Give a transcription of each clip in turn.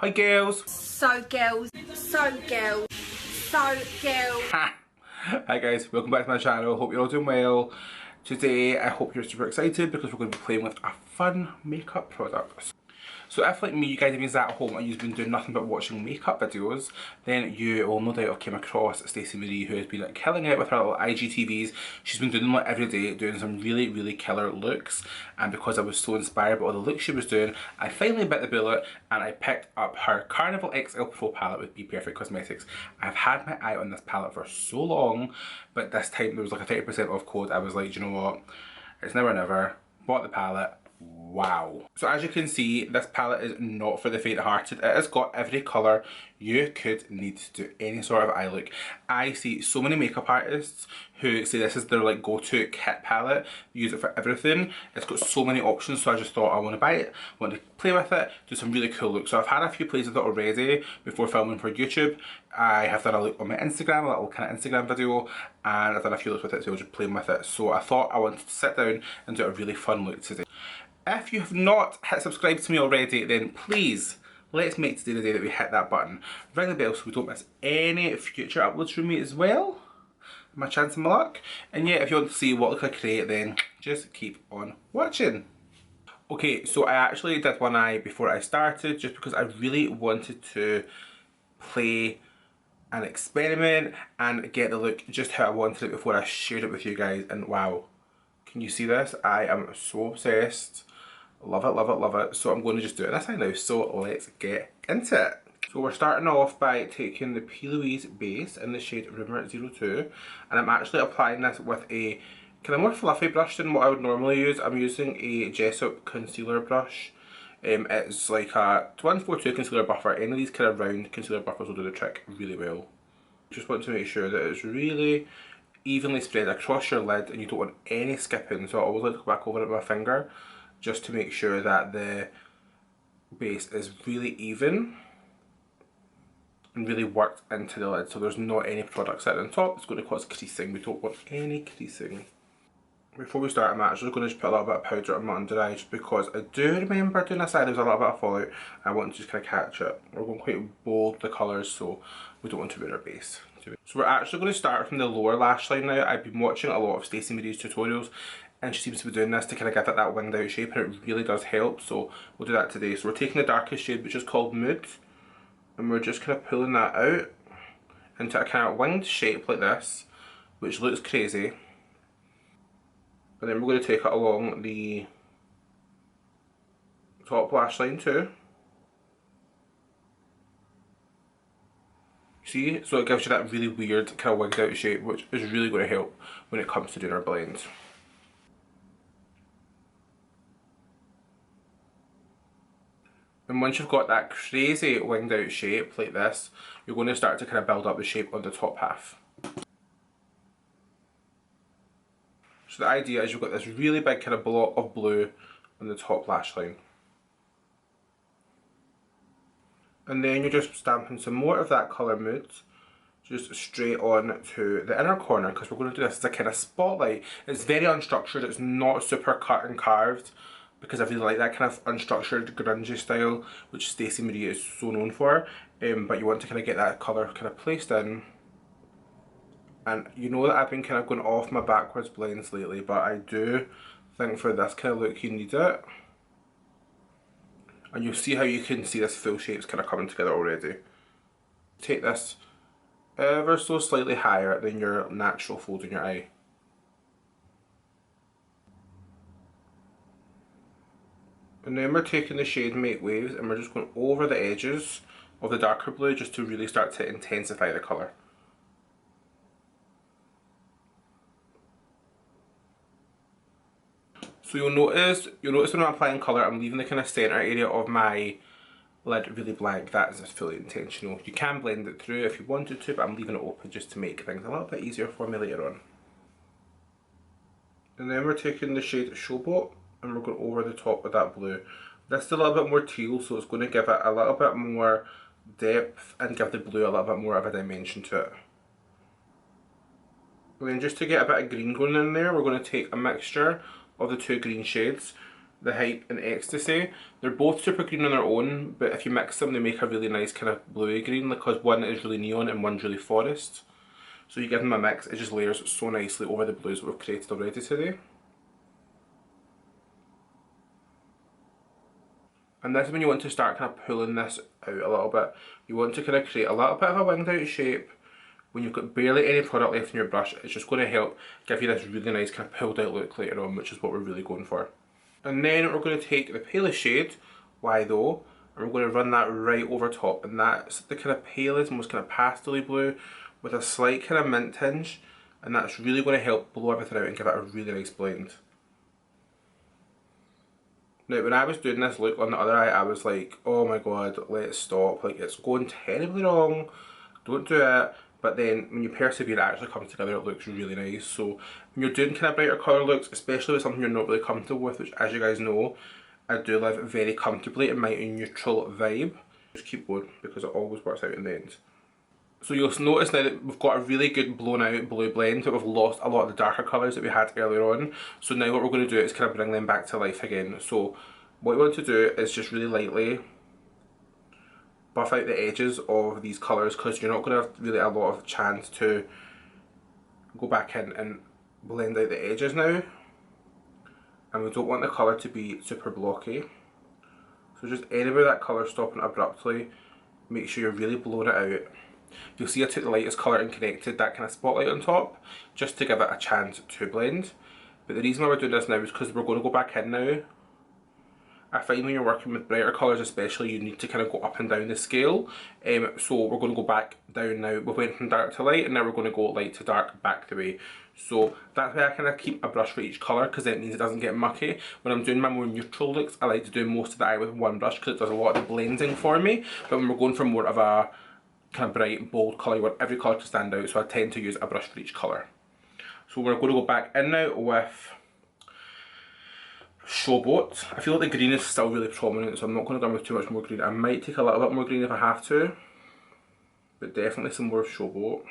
Hi girls. So girls. Hi guys, welcome back to my channel. Hope you're all doing well. Today I hope you're super excited because we're going to be playing with a fun makeup product. So if, like me, you guys have been sat at home and you've been doing nothing but watching makeup videos, then you will no doubt have came across Staceymarie, who has been like killing it with her little IGTVs. She's been doing them like every day, doing some really killer looks, and because I was so inspired by all the looks she was doing, I finally bit the bullet and I picked up her Carnival XL Pro palette with Bperfect Cosmetics. I've had my eye on this palette for so long, but this time there was like a 30% off code. I was like, you know what, it's now or never. Bought the palette. Wow. So as you can see, this palette is not for the faint-hearted. It has got every colour you could need to do any sort of eye look. I see so many makeup artists who say this is their like go-to kit palette, use it for everything. It's got so many options, so I just thought I want to buy it, want to play with it, do some really cool looks. So I've had a few plays with it already before filming for YouTube. I have done a look on my Instagram, a little kind of Instagram video, and I've done a few looks with it, so I was just playing with it. So I thought I wanted to sit down and do a really fun look today. If you have not hit subscribe to me already, then please, let's make today the day that we hit that button. Ring the bell so we don't miss any future uploads from me as well. My chance and my luck. And yeah, if you want to see what look I create, then just keep on watching. Okay, so I actually did one eye before I started, just because I really wanted to play and experiment and get the look just how I wanted it before I shared it with you guys. And wow, can you see this? I am so obsessed. Love it, love it, love it. So I'm going to just do it this eye now. So let's get into it. So we're starting off by taking the PLouise base in the shade Rumour 02. And I'm actually applying this with a kind of more fluffy brush than what I would normally use. I'm using a Jessup concealer brush. It's like a 142 concealer buffer. Any of these kind of round concealer buffers will do the trick really well. Just want to make sure that it's really evenly spread across your lid and you don't want any skipping. So I always like to go back over it with my finger, just to make sure that the base is really even and really worked into the lid, so there's not any product sitting on top. It's going to cause creasing. We don't want any creasing. Before we start, I'm actually going to just put a little bit of powder on my under eye, just because I do remember doing this eye, there was a little bit of fallout. I want to just kind of catch it. We're going quite bold the colours, so we don't want to ruin our base. So we're actually going to start from the lower lash line now. I've been watching a lot of Staceymarie's tutorials, and she seems to be doing this to kind of give it that winged out shape, and it really does help, so we'll do that today. So we're taking the darkest shade, which is called Mood, and we're just kind of pulling that out into a kind of winged shape like this, which looks crazy. And then we're going to take it along the top lash line too. See? So it gives you that really weird kind of wigged out shape, which is really going to help when it comes to doing our blends. And once you've got that crazy winged out shape like this, you're going to start to kind of build up the shape on the top half. So the idea is you've got this really big kind of block of blue on the top lash line. And then you're just stamping some more of that colour Mood just straight on to the inner corner, because we're going to do this as a kind of spotlight. It's very unstructured, it's not super cut and carved, because I really like that kind of unstructured grungy style, which Staceymarie is so known for. But you want to kind of get that colour kind of placed in. And you know that I've been kind of going off my backwards blends lately, but I do think for this kind of look you need it. And you'll see how you can see this full shape's kind of coming together already. Take this ever so slightly higher than your natural fold in your eye. And then we're taking the shade Make Waves and we're just going over the edges of the darker blue just to really start to intensify the colour. So you'll notice when I'm applying colour, I'm leaving the kind of centre area of my lid really blank. That is fully intentional. You can blend it through if you wanted to, but I'm leaving it open just to make things a little bit easier for me later on. And then we're taking the shade Showboat and we're going over the top with that blue. This is a little bit more teal, so it's going to give it a little bit more depth and give the blue a little bit more of a dimension to it. And then just to get a bit of green going in there, we're going to take a mixture of the two green shades. the Hype and Ecstasy. They're both super green on their own, but if you mix them they make a really nice kind of bluey green, because one is really neon and one's really forest. So you give them a mix, it just layers so nicely over the blues that we've created already today. And this is when you want to start kind of pulling this out a little bit. You want to kind of create a little bit of a winged out shape. When you've got barely any product left in your brush, it's just going to help give you this really nice kind of pulled out look later on, which is what we're really going for. And then we're going to take the palest shade, Why Though, and we're going to run that right over top. And that's the kind of palest, most kind of pastel-y blue with a slight kind of mint tinge. And that's really going to help blow everything out and give it a really nice blend. Now, when I was doing this look on the other eye, I was like, oh my god, let's stop. Like, it's going terribly wrong. Don't do it. But then when you persevere, it actually comes together, it looks really nice. So when you're doing kind of brighter colour looks, especially with something you're not really comfortable with, which as you guys know, I do live very comfortably in my neutral vibe. Just keep going, because it always works out in the end. So you'll notice now that we've got a really good blown out blue blend, but we've lost a lot of the darker colours that we had earlier on. So now what we're going to do is kind of bring them back to life again. So what we want to do is just really lightly buff out the edges of these colours, because you're not going to have really a lot of chance to go back in and blend out the edges now. And we don't want the colour to be super blocky. So just anywhere that colour stopping abruptly, make sure you're really blowing it out. You'll see I took the lightest colour and connected that kind of spotlight on top, just to give it a chance to blend. But the reason why we're doing this now is because we're going to go back in now. I find when you're working with brighter colours especially, you need to kind of go up and down the scale. So we're going to go back down now. We went from dark to light and now we're going to go light to dark back the way. So that's why I kind of keep a brush for each colour, because it means it doesn't get mucky. When I'm doing my more neutral looks, I like to do most of the eye with one brush because it does a lot of the blending for me. But when we're going for more of a kind of bright, bold colour, you want every colour to stand out, so I tend to use a brush for each colour. So we're going to go back in now with Showboat. I feel like the green is still really prominent, so I'm not going to go with too much more green. I might take a little bit more green if I have to, but definitely some more Showboat.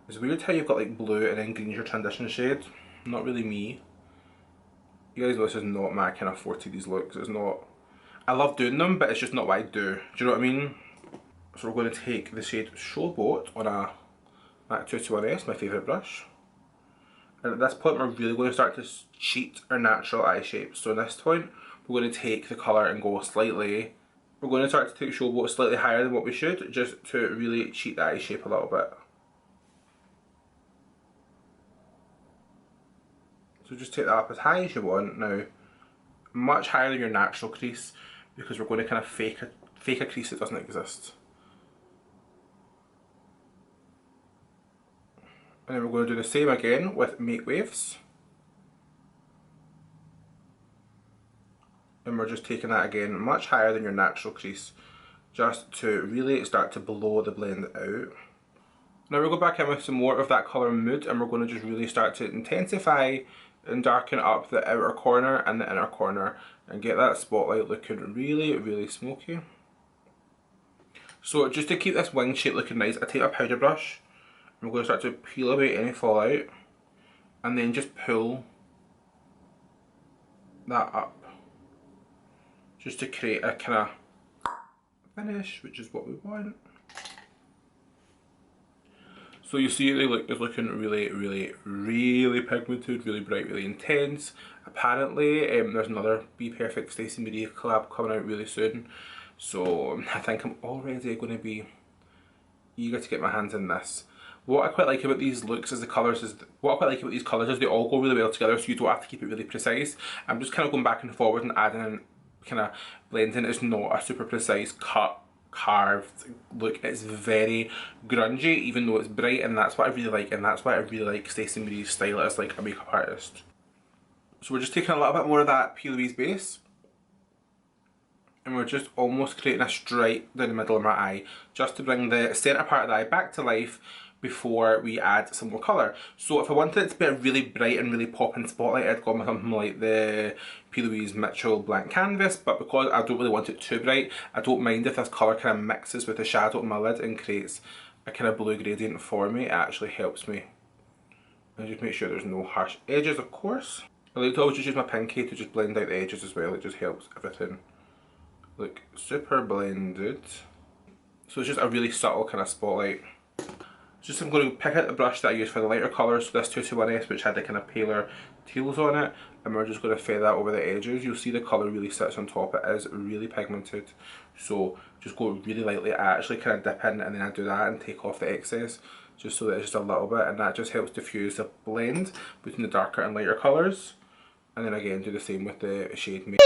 It's weird how you've got like blue and then green is your transition shade. Not really me. You guys know this is not my kind of forte, these looks. It's not. I love doing them, but it's just not what I do. Do you know what I mean? So we're going to take the shade Showboat on a MAC 221S, my favourite brush. And at this point we're really going to start to cheat our natural eye shapes. So in this point we're going to take the colour and go slightly, we're going to start to take Showboat slightly higher than what we should, just to really cheat the eye shape a little bit. So just take that up as high as you want. Now, much higher than your natural crease, because we're going to kind of fake a crease that doesn't exist. And then we're going to do the same again with Make Waves. And we're just taking that again much higher than your natural crease, just to really start to blow the blend out. Now we'll go back in with some more of that colour Mood, and we're going to just really start to intensify and darken up the outer corner and the inner corner and get that spotlight looking really, really smoky. So just to keep this wing shape looking nice, I take a powder brush. I'm going to start to peel away any fallout and then just pull that up, just to create a kind of finish, which is what we want. So you see the look is looking really, really, really pigmented, really bright, really intense. Apparently there's another Bperfect Staceymarie collab coming out really soon. So I think I'm already going to be eager to get my hands in this. What I quite like about these looks is the colours is, they all go really well together, so you don't have to keep it really precise. I'm just kind of going back and forward and adding in kind of blending. It's not a super precise cut, carved look. It's very grungy, even though it's bright, and that's what I really like, and that's why I really like Staceymarie's style as like a makeup artist. So we're just taking a little bit more of that PLouise base, and we're just almost creating a stripe down the middle of my eye, just to bring the centre part of the eye back to life before we add some more colour. So if I wanted it to be a really bright and really popping spotlight, I'd go with something like the PLouise Mitchell Blank Canvas, but because I don't really want it too bright, I don't mind if this colour kind of mixes with the shadow on my lid and creates a kind of blue gradient for me. It actually helps me And just make sure there's no harsh edges, of course. I like to always just use my pinky to just blend out the edges as well. It just helps everything look super blended. So it's just a really subtle kind of spotlight. Just I'm going to pick out the brush that I use for the lighter colours, so this 221S, which had the kind of paler teals on it, and we're just going to feather that over the edges. You'll see the colour really sits on top. It is really pigmented, so just go really lightly. I actually kind of dip in and then I do that and take off the excess, just so that it's just a little bit, and that just helps diffuse the blend between the darker and lighter colours. And then again do the same with the shade Make.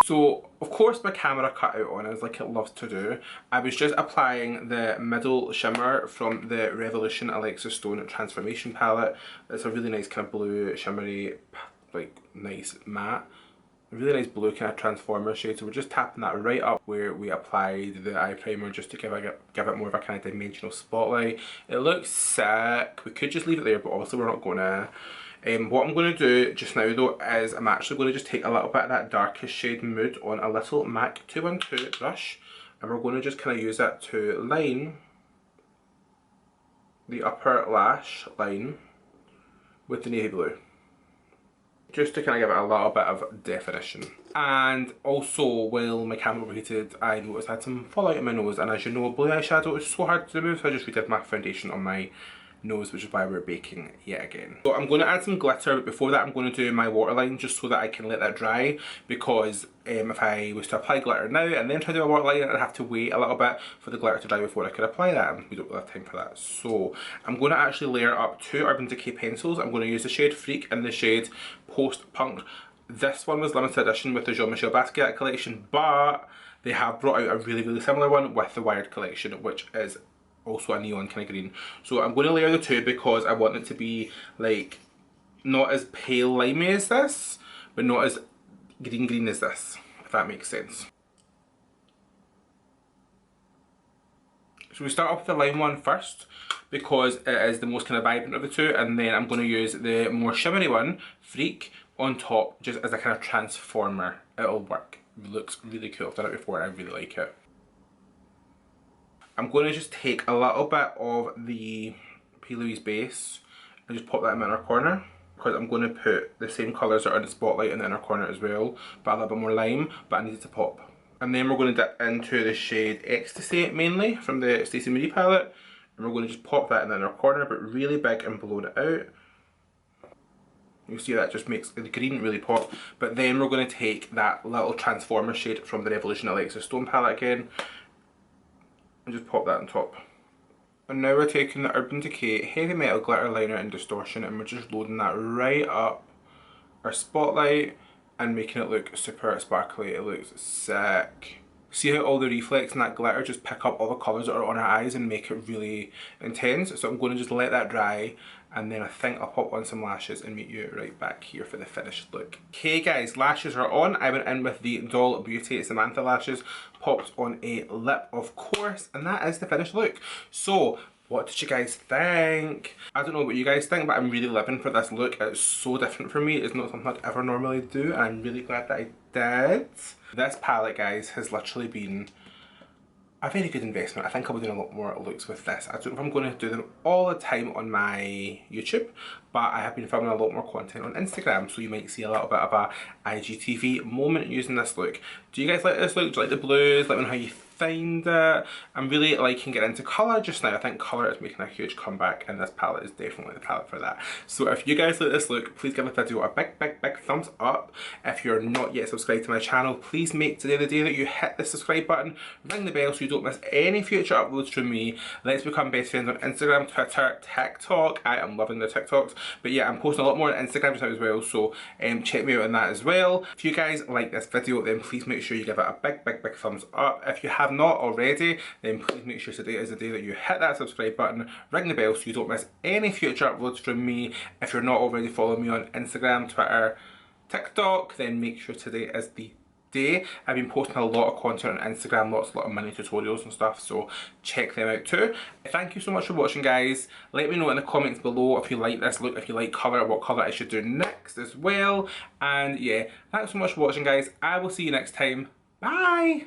So, of course my camera cut out on us like it loves to do. I was just applying the middle shimmer from the Revolution Alexis Stone Transformation palette. It's a really nice kind of blue, shimmery, like nice matte. A really nice blue kind of transformer shade. So we're just tapping that right up where we applied the eye primer just to give it more of a kind of dimensional spotlight. It looks sick. We could just leave it there, but obviously we're not gonna. What I'm going to do just now though is I'm actually going to just take a little bit of that darkest shade Mood on a little MAC 212 brush, and we're going to just kind of use that to line the upper lash line with the navy blue, just to kind of give it a little bit of definition. And also while my camera overheated, I noticed I had some fallout in my nose, and as you know, blue eyeshadow is so hard to remove, so I just redid my foundation on my nose, which is why we're baking yet again. So I'm going to add some glitter, but before that I'm going to do my waterline just so that I can let that dry, because if I was to apply glitter now and then try to do a waterline, I'd have to wait a little bit for the glitter to dry before I could apply that, and we don't really have time for that. So I'm going to actually layer up two Urban Decay pencils. I'm going to use the shade Freak and the shade Post Punk. This one was limited edition with the Jean-Michel Basquiat collection, but they have brought out a really similar one with the Wired collection, which is also a neon kind of green. So I'm going to layer the two because I want it to be like not as pale limey as this, but not as green as this, if that makes sense. So we start off with the lime one first because it is the most kind of vibrant of the two, and then I'm going to use the more shimmery one, Freak, on top just as a kind of transformer. It'll work. It looks really cool. I've done it before and I really like it. I'm going to just take a little bit of the PLouise base and just pop that in the inner corner, because I'm going to put the same colours that are in the spotlight in the inner corner as well, but a little bit more lime, but I need it to pop. And then we're going to dip into the shade Ecstasy mainly from the Staceymarie palette, and we're going to just pop that in the inner corner, but really big and blown it out. You see that just makes the green really pop. But then we're going to take that little transformer shade from the Revolution Alexis Stone palette again, and just pop that on top. And now we're taking the Urban Decay Heavy Metal Glitter Liner in Distortion, and we're just loading that right up our spotlight and making it look super sparkly. It looks sick. See how all the reflex and that glitter just pick up all the colours that are on our eyes and make it really intense? So I'm going to just let that dry, and then I think I'll pop on some lashes and meet you right back here for the finished look. Okay guys, lashes are on. I went in with the Doll Beauty Samantha lashes, popped on a lip of course, and that is the finished look. So what did you guys think? I don't know what you guys think, but I'm really living for this look. It's so different for me. It's not something I'd ever normally do, and I'm really glad that I did. This palette, guys, has literally been a very good investment. I think I'll be doing a lot more looks with this. I don't know if I'm going to do them all the time on my YouTube, but I have been filming a lot more content on Instagram, so you might see a little bit of a IGTV moment using this look. Do you guys like this look? Do you like the blues? Let me know how you find it. I'm really liking getting into colour just now. I think colour is making a huge comeback, and this palette is definitely the palette for that. So if you guys like this look, please give this video a big thumbs up. If you're not yet subscribed to my channel, please make today the day that you hit the subscribe button, ring the bell so you don't miss any future uploads from me. Let's become best friends on Instagram, Twitter, TikTok. I am loving the TikToks, but yeah, I'm posting a lot more on Instagram just now as well, so check me out on that as well. If you guys like this video, then please make sure you give it a big thumbs up. If you have not already, then please make sure today is the day that you hit that subscribe button, ring the bell so you don't miss any future uploads from me. If you're not already following me on Instagram, Twitter, TikTok, then make sure today is the day. I've been posting a lot of content on Instagram, a lot of mini tutorials and stuff, so check them out too. Thank you so much for watching, guys. Let me know in the comments below if you like this look, if you like colour, what colour I should do next as well. And yeah, thanks so much for watching, guys. I will see you next time. Bye!